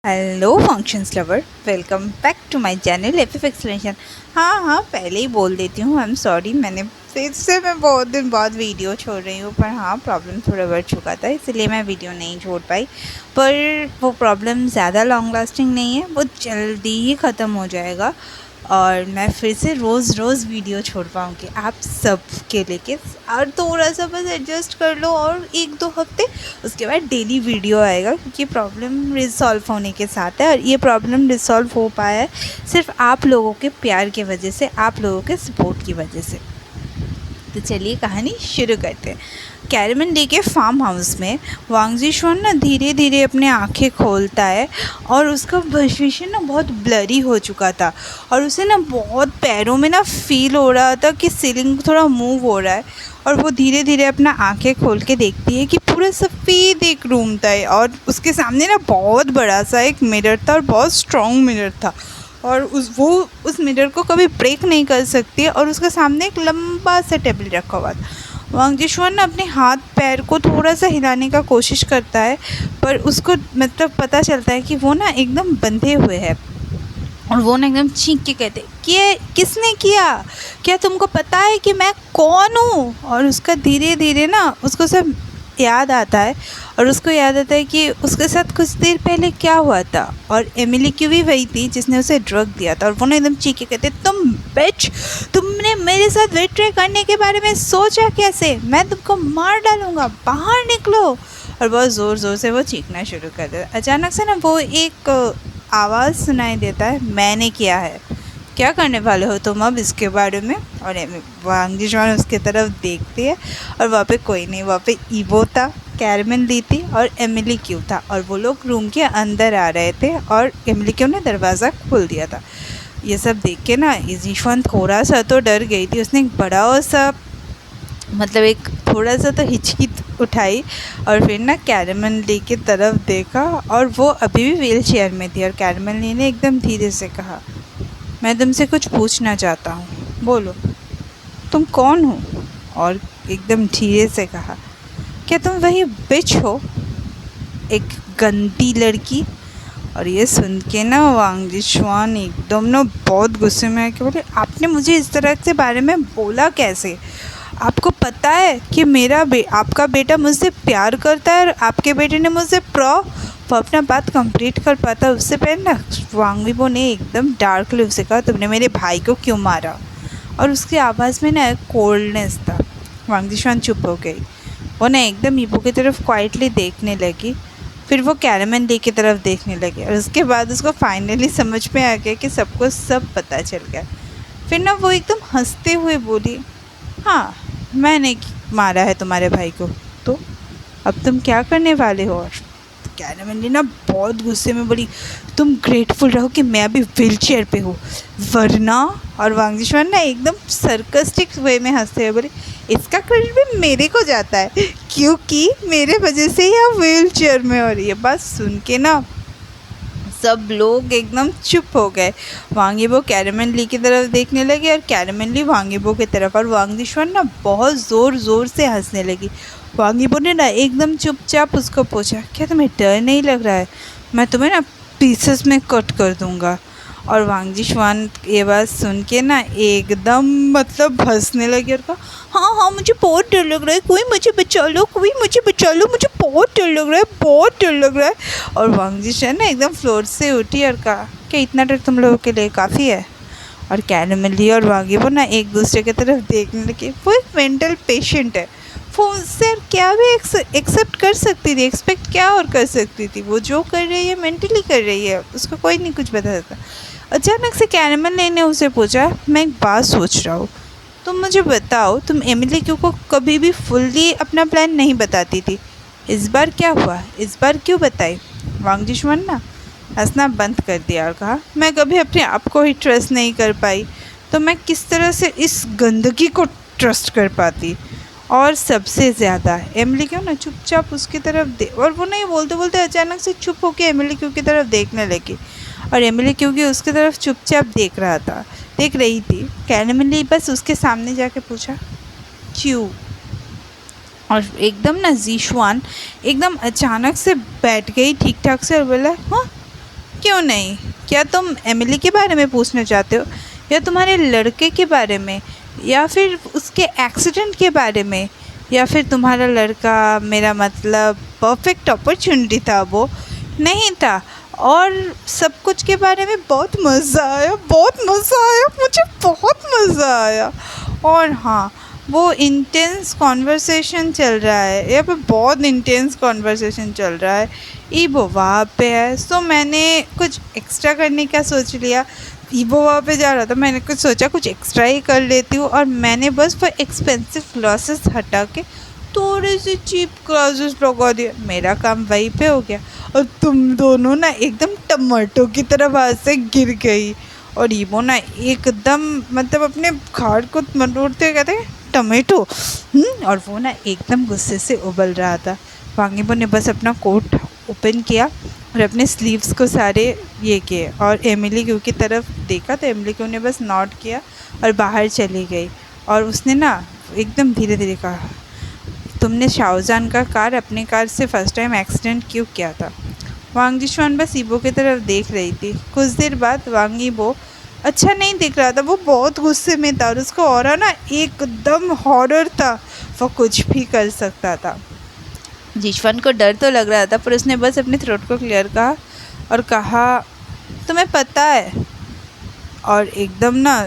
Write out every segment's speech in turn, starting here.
Hello functions lover, welcome back to my channel F explanation. हाँ, पहले ही बोल देती हूँ, आई एम सॉरी। फिर से मैं बहुत दिन बाद वीडियो छोड़ रही हूँ, पर हाँ, प्रॉब्लम थोड़ा बढ़ चुका था, इसलिए मैं वीडियो नहीं छोड़ पाई। पर वो प्रॉब्लम ज़्यादा लॉन्ग लास्टिंग नहीं है, वो जल्दी ही ख़त्म हो जाएगा और मैं फिर से रोज़ रोज़ वीडियो छोड़ पाऊँगी आप सब के लेके। और थोड़ा सा बस एडजस्ट कर लो, और 1-2 हफ्ते उसके बाद डेली वीडियो आएगा, क्योंकि प्रॉब्लम रिज़ॉल्व होने के साथ है। और ये प्रॉब्लम रिज़ॉल्व हो पाया है सिर्फ आप लोगों के प्यार की वजह से, आप लोगों के सपोर्ट की वजह से। तो चलिए कहानी शुरू करते हैं। कैरमन डे के फार्म हाउस में वांग जिशुआन ना धीरे धीरे अपने आँखें खोलता है, और उसका विज़न ना बहुत ब्लरी हो चुका था, और उसे ना बहुत पैरों में ना फील हो रहा था कि सीलिंग थोड़ा मूव हो रहा है। और वो धीरे धीरे अपना आँखें खोल के देखती है कि पूरा सफ़ेद एक रूम था, और उसके सामने ना बहुत बड़ा सा एक मिरर था, और बहुत स्ट्रॉन्ग मिरर था, और उस मिरर को कभी ब्रेक नहीं कर सकती है। और उसके सामने एक लंबा सा टेबल रखा हुआ था। वांग जिशुआन ना अपने हाथ पैर को थोड़ा सा हिलाने का कोशिश करता है, पर उसको मतलब पता चलता है कि वो ना एकदम बंधे हुए हैं। और वो ना एकदम चीख के कहते, कि किसने किया, क्या तुमको पता है कि मैं कौन हूँ? और उसका धीरे धीरे ना उसको सब याद आता है, और उसको याद आता है कि उसके साथ कुछ देर पहले क्या हुआ था। और एमिली क्यों भी वही थी जिसने उसे ड्रग दिया था। और वो ना एकदम चीखे कहते, तुम बिच, तुमने मेरे साथ विट्रे करने के बारे में सोचा कैसे? मैं तुमको मार डालूंगा, बाहर निकलो। और बहुत ज़ोर ज़ोर से वो चीखना शुरू कर देता। अचानक से ना वो एक आवाज़ सुनाई देता है, मैंने किया है, क्या करने वाले हो तुम अब इसके बारे में? और वांग जिशुआन उसके तरफ देखती है, और वहाँ पे कोई नहीं, वहाँ पे ईवो था, कैरमन ली थी, और एमिली क्यू था। और वो लोग रूम के अंदर आ रहे थे, और एमिली क्यू ने दरवाज़ा खोल दिया था। ये सब देख के ना जिशुआन थोड़ा सा तो डर गई थी। उसने एक बड़ा सा मतलब एक थोड़ा सा तो हिचकी उठाई, और फिर ना कैरमन ली की तरफ देखा, और वो अभी भी व्हील चेयर में थी। और कैरमन ली ने एकदम धीरे से कहा, मैं तुमसे कुछ पूछना चाहता हूँ, बोलो, तुम कौन हो? और एकदम धीरे से कहा, क्या तुम वही बिच हो, एक गंदी लड़की? और ये सुन के ना वांग जिशुआन एकदम ना बहुत गुस्से में आके बोले, आपने मुझे इस तरह से बारे में बोला कैसे? आपको पता है कि आपका बेटा मुझसे प्यार करता है, और आपके बेटे ने मुझसे वो अपना बात कंप्लीट कर पाता उससे पहले ना वांग विबो ने एकदम डार्कली उसे कहा, तुमने मेरे भाई को क्यों मारा? और उसकी आवाज़ में ना कोल्डनेस था। वांग जिशुआन चुप हो गई। वो ना एकदम ईबो की तरफ क्वाइटली देखने लगी, फिर वो कैरमन ली की तरफ देखने लगी, और उसके बाद उसको फाइनली समझ में आ गया कि सबको सब पता चल गया। फिर ना वो एकदम हंसते हुए बोली, हाँ, मैंने मारा है तुम्हारे भाई को, तो अब तुम क्या करने वाले हो? और कैरमन ली ना बहुत गुस्से में बोली, तुम ग्रेटफुल रहो कि मैं अभी व्हील चेयर पे हूँ, वरना। और वांग जिशुआन ना एकदम सर्कस्टिक वे में हंसते हुए बोले, इसका क्रेडिट भी मेरे को जाता है, क्योंकि मेरे वजह से ही आप व्हील चेयर में हो रही है। बस सुन के ना सब लोग एकदम चुप हो गए। वांग यीबो कैरमन ली की तरफ देखने लगे, और कैरमन ली वांग यीबो की तरफ, और वांग जिशुआन ना बहुत ज़ोर ज़ोर से हंसने लगी। वांग यीबो ने ना एकदम चुपचाप उसको पूछा, क्या तुम्हें डर नहीं लग रहा है? मैं तुम्हें ना पीसेस में कट कर दूँगा। और वांग जिशुआन ये बात सुन के ना एकदम मतलब हंसने लगी, और कहा, हाँ, मुझे बहुत डर लग रहा है, कोई मुझे बचा लो, कोई मुझे बचा लो, मुझे बहुत डर लग रहा है, बहुत डर लग रहा है। और वांग जिशुआन ना एकदम फ्लोर से उठी और कहा कि इतना डर तुम लोगों के लिए काफ़ी है। और कैरमन ली और वांग यीबो ना एक दूसरे की तरफ देखने लगे। वो एक मेंटल पेशेंट है, वो उससे क्या भी एक्सेप्ट कर सकती थी, एक्सपेक्ट क्या और कर सकती थी? वो जो कर रही है मेंटली कर रही है, उसको कोई नहीं कुछ बता सकता। अचानक से कैरमन ली ने उसे पूछा, मैं एक बात सोच रहा हूँ, तुम मुझे बताओ, तुम एमिली क्यों को कभी भी फुल्ली अपना प्लान नहीं बताती थी, इस बार क्या हुआ? इस बार क्यों बताई? वांग जिशुआन ना हंसना बंद कर दिया और कहा, मैं कभी अपने आप को ही ट्रस्ट नहीं कर पाई, तो मैं किस तरह से इस गंदगी को ट्रस्ट कर पाती? और सबसे ज़्यादा एमिली क्यों ना चुपचाप उसकी तरफ और वो नहीं बोलते बोलते अचानक से चुप होकर एमिली क्यों की तरफ देखने लगी, और एमिली क्योंकि उसकी तरफ चुपचाप देख रही थी। कैरमन ली बस उसके सामने जाके पूछा, क्यों? और एकदम ना जिशुआन एकदम अचानक से बैठ गई ठीक ठाक से, और बोला, हाँ, क्यों नहीं? क्या तुम एमिली के बारे में पूछना चाहते हो, या तुम्हारे लड़के के बारे में, या फिर उसके एक्सीडेंट के बारे में, या फिर तुम्हारा लड़का, मेरा मतलब परफेक्ट अपॉर्चुनिटी था वो नहीं था? और सब कुछ के बारे में बहुत मज़ा आया, बहुत मज़ा आया, मुझे बहुत मज़ा आया। और हाँ, वो इंटेंस कॉन्वर्सेशन चल रहा है, यहाँ पे बहुत इंटेंस कॉन्वर्सेशन चल रहा है। ईबो वहाँ पे है, सो मैंने कुछ एक्स्ट्रा करने का सोच लिया। ईबो वहाँ पे जा रहा था, मैंने कुछ सोचा कुछ एक्स्ट्रा ही कर लेती हूँ, और मैंने बस वो एक्सपेंसिव क्लासेस हटा के थोड़े से चीप क्लासेस लगा दिए। मेरा काम वहीं पे हो गया, और तुम दोनों ना एकदम टमाटो की तरह वहाँ से गिर गई। और ईबो ना एकदम मतलब अपने खाड़ को मरोड़ते हुए कहते टमेटो। और वो ना एकदम गुस्से से उबल रहा था। वांगीबो ने बस अपना कोट ओपन किया और अपने स्लीव्स को सारे ये किए, और एमिली क्यू की तरफ देखा तो एमिली क्यू ने बस नॉट किया और बाहर चली गई। और उसने ना एकदम धीरे धीरे कहा, तुमने शाहजहान का कार अपने कार से फर्स्ट टाइम एक्सीडेंट क्यों किया था? वांग जिशवान बस ईबो की तरफ देख रही थी। कुछ देर बाद वांग ईबो अच्छा नहीं दिख रहा था, वो बहुत गुस्से में था, और उसका ऑरा ना एकदम हॉरर था, वो कुछ भी कर सकता था। जिशवान को डर तो लग रहा था, पर उसने बस अपने थ्रोट को क्लियर कहा और कहा, तुम्हें पता है? और एकदम ना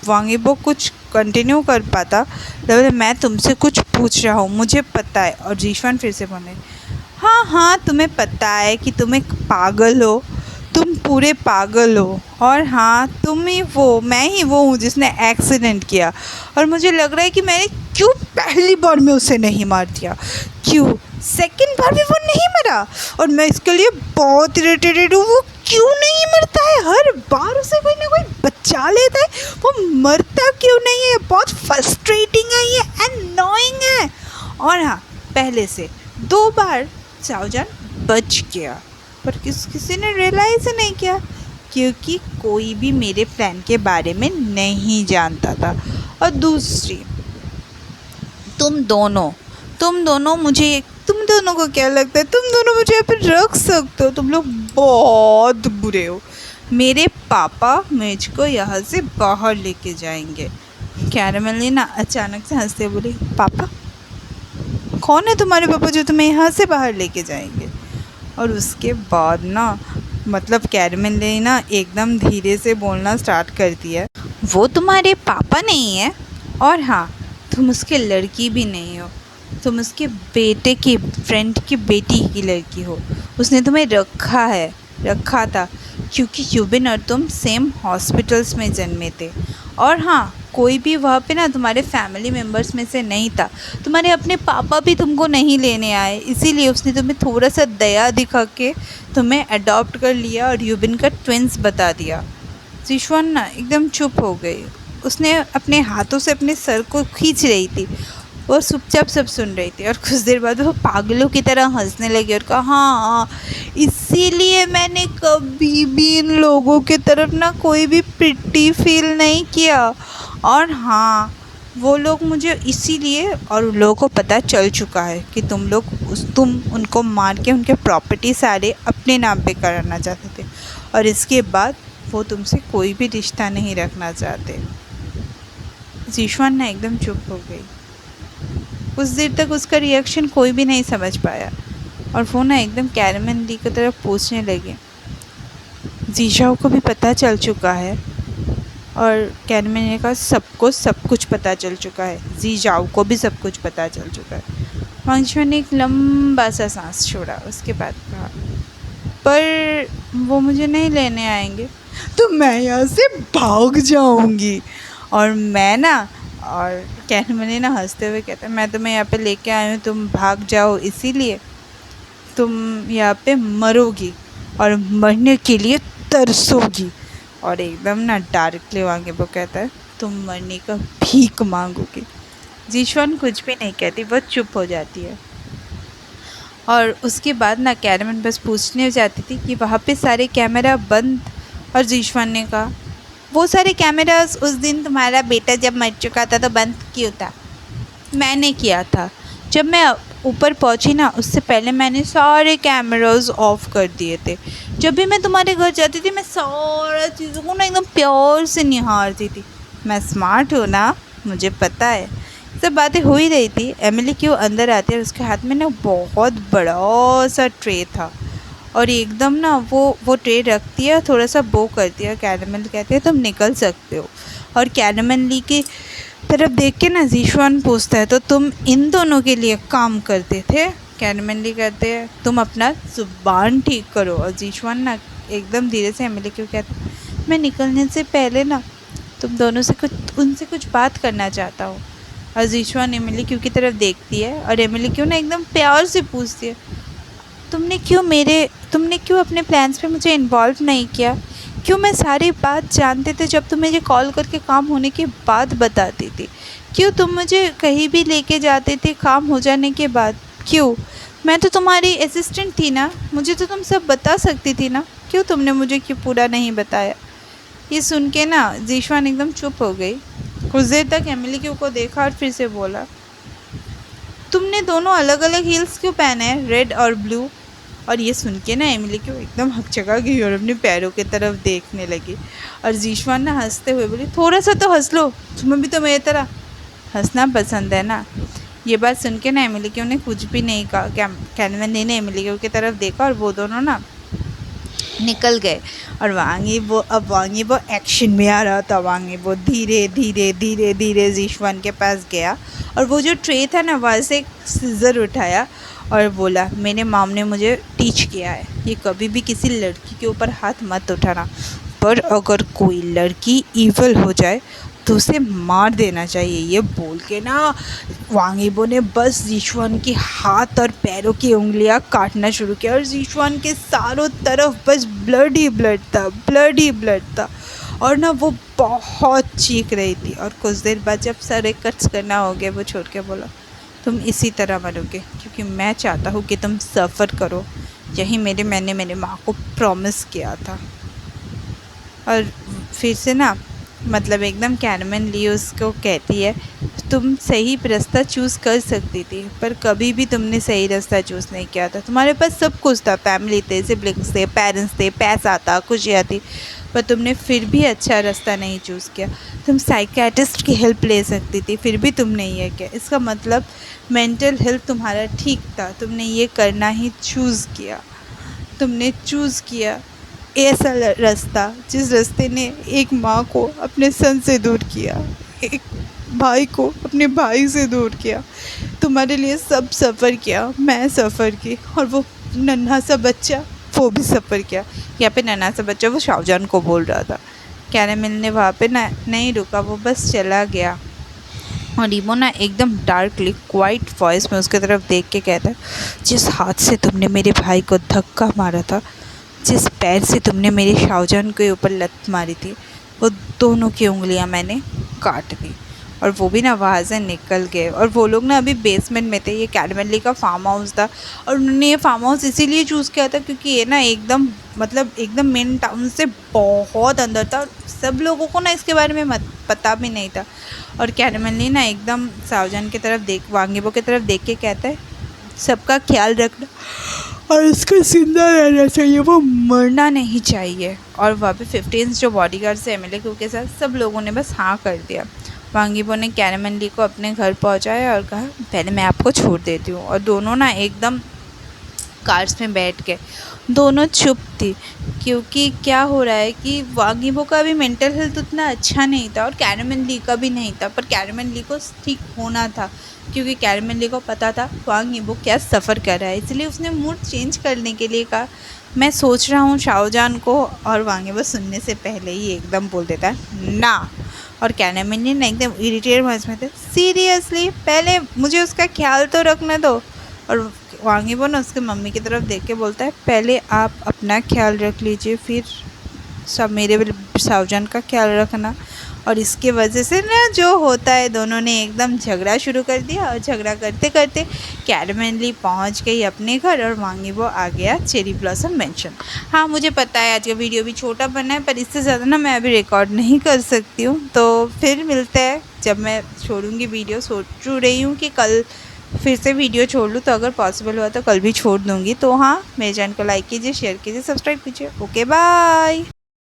वांग ईबो कुछ कंटिन्यू कर पाता, मैं तुमसे कुछ पूछ रहा हूँ, मुझे पता है। और जिशवान फिर से बोले, हाँ हाँ तुम्हें पता है कि तुम एक पागल हो, तुम पूरे पागल हो, और हाँ तुम ही वो, मैं ही वो हूँ जिसने एक्सीडेंट किया। और मुझे लग रहा है कि मैंने क्यों पहली बार में उसे नहीं मार दिया, क्यों सेकंड बार भी वो नहीं मरा, और मैं इसके लिए बहुत इरिटेटेड हूँ। वो क्यों नहीं मरता है? हर बार उसे कोई ना कोई बचा लेता है, वो मरता क्यों नहीं है? बहुत फ्रस्ट्रेटिंग है, ये एनोइंग है। और हाँ, पहले से 2 बार शाहजहान बच गया, पर किसी ने रियलाइज़ ही नहीं किया, क्योंकि कोई भी मेरे प्लान के बारे में नहीं जानता था। और दूसरी, तुम दोनों मुझे, तुम दोनों को क्या लगता है तुम दोनों मुझे यहाँ पे रख सकते हो? तुम लोग बहुत बुरे हो। मेरे पापा मुझको यहाँ से बाहर लेके जाएंगे। कैरमेली ना अचानक से हंसते बोली, पापा? कौन है तुम्हारे पापा जो तुम्हें यहाँ से बाहर लेके जाएंगे? और उसके बाद ना मतलब कैरमेली ना एकदम धीरे से बोलना स्टार्ट कर दिया, वो तुम्हारे पापा नहीं है, और हाँ तुम उसके लड़की भी नहीं हो, तुम उसके बेटे की फ्रेंड की बेटी की लड़की हो। उसने तुम्हें रखा था क्योंकि यूबिन और तुम सेम हॉस्पिटल्स में जन्मे थे। और हाँ, कोई भी वहाँ पे ना तुम्हारे फैमिली मेम्बर्स में से नहीं था, तुम्हारे अपने पापा भी तुमको नहीं लेने आए, इसीलिए उसने तुम्हें थोड़ा सा दया दिखा के तुम्हें अडॉप्ट कर लिया और यूबिन का ट्विंस बता दिया। जिशवान ना एकदम चुप हो गई, उसने अपने हाथों से अपने सर को खींच रही थी, वो चुपचाप सब सुन रही थी। और कुछ देर बाद वो पागलों की तरह हंसने लगी और कहा, हाँ इसीलिए मैंने कभी भी इन लोगों की तरफ ना कोई भी प्रिटी फील नहीं किया। और हाँ, वो लोग मुझे इसीलिए, और उन लोगों को पता चल चुका है कि तुम उनको मार के उनके प्रॉपर्टी सारे अपने नाम पे कराना चाहते थे, और इसके बाद वो तुमसे कोई भी रिश्ता नहीं रखना चाहते। जिशवान ना एकदम चुप हो गई। कुछ देर तक उसका रिएक्शन कोई भी नहीं समझ पाया, और वो ना एकदम कैरमेली की तरफ पूछने लगे, जीजाओ को भी पता चल चुका है? और कैरमेली ने कहा, सबको सब कुछ पता चल चुका है, जीजाओ को भी सब कुछ पता चल चुका है। वांगजिशवान ने एक लंबा सा सांस छोड़ा, उसके बाद कहा, पर वो मुझे नहीं लेने आएंगे तो मैं यहाँ से भाग जाऊँगी। और मैं ना, और कैरमेली ना हंसते हुए कहता है, मैं तुम्हें यहाँ पे लेके आई हूँ, तुम भाग जाओ इसीलिए? तुम यहाँ पे मरोगी और मरने के लिए तरसोगी। और एकदम ना डायरेक्टली वांगे वो कहता है, तुम मरने का भीख मांगोगी। जिशवान कुछ भी नहीं कहती, बहुत चुप हो जाती है। और उसके बाद ना कैरमेली बस पूछने जाती थी कि वहाँ पे सारे कैमरा बंद, और जिशवान ने कहा, वो सारे कैमरास उस दिन तुम्हारा बेटा जब मर चुका था तो बंद क्यों था? मैंने किया था। जब मैं ऊपर पहुंची ना, उससे पहले मैंने सारे कैमरास ऑफ कर दिए थे, जब भी मैं तुम्हारे घर जाती थी मैं सारा चीज़ों को ना एकदम प्यार से निहारती थी। मैं स्मार्ट हूँ ना, मुझे पता है। सब बातें हो ही रही थी, एमिली क्यों अंदर आती है और उसके हाथ में ना बहुत बड़ा सा ट्रे था और एकदम ना वो ट्रे रखती है, थोड़ा सा बो करती है और कैरमल कहती है तुम निकल सकते हो। और कैरमल ली की तरफ देख के ना ज़ीशान पूछता है तो तुम इन दोनों के लिए काम करते थे? कैरमल ली कहते हैं तुम अपना ज़ुबान ठीक करो। और ज़ीशान ना एकदम धीरे से एमिली को कहते हैं मैं निकलने से पहले ना तुम दोनों से उनसे कुछ बात करना चाहता हूँ। और ज़ीशान एमिली क्यों की तरफ देखती है और एमिली क्यों ना एकदम प्यार से पूछती है तुमने क्यों अपने प्लान्स पे मुझे इन्वॉल्व नहीं किया? क्यों मैं सारी बात जानते थे जब तुम मुझे कॉल करके काम होने के बाद बताती थी? क्यों तुम मुझे कहीं भी लेके जाते थे काम हो जाने के बाद? क्यों? मैं तो तुम्हारी असिस्टेंट थी ना, मुझे तो तुम सब बता सकती थी ना, क्यों तुमने मुझे क्यों पूरा नहीं बताया? ये सुन के ना ज़ीशान एकदम चुप हो गई। कुछ देर तक एमिली को देखा और फिर से बोला तुमने दोनों अलग अलग हील्स क्यों पहने हैं, रेड और ब्लू? और ये सुन के ना एमिली क्यों एकदम हकचका गई और अपने पैरों की तरफ देखने लगी। और ज़ीशान ना हंसते हुए बोली थोड़ा सा तो हंस लो, तुम्हें भी तो मेरी तरह हंसना पसंद है ना। ये बात सुन के ना एमिली क्यों ने कुछ भी नहीं कहा। कैरमल ने एमिली क्यों की तरफ देखा और वो दोनों ना निकल गए। और वांगी वो एक्शन में आ रहा था। वांगी वो धीरे धीरे धीरे धीरे ज़ीशान के पास गया और वो जो ट्रे था ना वहाँ से एक सीज़र उठाया और बोला मेरे मॉम ने मुझे टीच किया है ये कभी भी किसी लड़की के ऊपर हाथ मत उठाना, पर अगर कोई लड़की ईवल हो जाए तो उसे मार देना चाहिए। ये बोल के ना वांगीबो ने बस ज़ीशान की हाथ और पैरों की उंगलियां काटना शुरू किया और ज़ीशान के चारों तरफ बस ब्लड ही ब्लड था, ब्लड ही ब्लड था। और ना वो बहुत चीख रही थी। और कुछ देर बाद जब सारे कट्स करना हो गया वो छोड़ के बोला तुम इसी तरह मरोगे क्योंकि मैं चाहता हूँ कि तुम सफ़र करो, यही मैंने मेरे माँ को प्रॉमिस किया था। और फिर से ना मतलब एकदम कैरमल ली उसको कहती है तुम सही रास्ता चूज़ कर सकती थी पर कभी भी तुमने सही रास्ता चूज़ नहीं किया था। तुम्हारे पास सब कुछ था, फैमिली थे, सिबलिंग्स थे, पेरेंट्स थे, पैसा था, खुशियाँ थी, पर तुमने फिर भी अच्छा रास्ता नहीं चूज़ किया। तुम साइकियाट्रिस्ट की हेल्प ले सकती थी फिर भी तुमने ये किया। इसका मतलब मेंटल हेल्थ तुम्हारा ठीक था, तुमने ये करना ही चूज़ किया। तुमने चूज़ किया ऐसा रास्ता जिस रास्ते ने एक माँ को अपने सन से दूर किया, एक भाई को अपने भाई से दूर किया। तुम्हारे लिए सब सफ़र किया, मैं सफ़र की और वो नन्हा सा बच्चा वो भी सफ़र किया। यहाँ पे नन्हा सा बच्चा वो शाहजहान को बोल रहा था। कैरमल ने वहाँ पे ना नहीं रुका, वो बस चला गया। और ईमो ना एकदम डार्कली क्वाइट वॉइस में उसकी तरफ देख के कहता है जिस हाथ से तुमने मेरे भाई को धक्का मारा था, जिस पैर से तुमने मेरे शाहजहान के ऊपर लत मारी थी, वो दोनों की उंगलियां मैंने काट दी। और वो भी ना वहाँ से निकल गए। और वो लोग ना अभी बेसमेंट में थे। ये कैरमल ली का फार्म हाउस था और उन्होंने ये फार्म हाउस इसीलिए चूज़ किया था क्योंकि ये ना एकदम मतलब एकदम मेन टाउन से बहुत अंदर था और सब लोगों को ना इसके बारे में पता भी नहीं था। और कैरमल ली ना एकदम शाहजहान की तरफ वांगीबो की तरफ देख के कहता है सबका ख्याल रखना और उसको जिंदा रहना चाहिए, वो मरना नहीं चाहिए। और वहाँ पे 15 जो बॉडीगार्ड्स है एमिली के साथ सब लोगों ने बस हाँ कर दिया। वांगीबो ने कैरमल ली को अपने घर पहुँचाया और कहा पहले मैं आपको छोड़ देती हूँ। और दोनों ना एकदम कार्स में बैठ के दोनों चुप थी क्योंकि क्या हो रहा है कि वांगीबो का भी मेंटल हेल्थ उतना अच्छा नहीं था और कैरमल ली का भी नहीं था, पर कैरमल ली को ठीक होना था क्योंकि कैरमल ली को पता था वांगीबो क्या सफ़र कर रहा है। इसलिए उसने मूड चेंज करने के लिए कहा मैं सोच रहा हूँ शाहजहान को। और वांगीबो सुनने से पहले ही एकदम बोल देता है ना। और कैरमल ली ना एकदम इरिटेट वॉइस में थे सीरियसली पहले मुझे उसका ख्याल तो रखने दो। और वांगीबो ना उसके मम्मी की तरफ देख के बोलता है पहले आप अपना ख्याल रख लीजिए फिर सब मेरे शाहजहान का ख्याल रखना। और इसके वजह से ना जो होता है दोनों ने एकदम झगड़ा शुरू कर दिया। और झगड़ा करते करते कैरमल ली पहुंच गई अपने घर और वांगीबो आ गया चेरी ब्लॉसम मेंशन। हाँ मुझे पता है आज का वीडियो भी छोटा बना है पर इससे ज़्यादा ना मैं अभी रिकॉर्ड नहीं कर सकती हूँ, तो फिर मिलते हैं जब मैं छोड़ूंगी वीडियो। सोच रही हूँ कि कल फिर से वीडियो छोड़ लूँ तो अगर पॉसिबल हुआ तो कल भी छोड़ दूँगी। तो हाँ, मेरे चैनल को लाइक कीजिए, शेयर कीजिए, सब्सक्राइब कीजिए। Okay bye.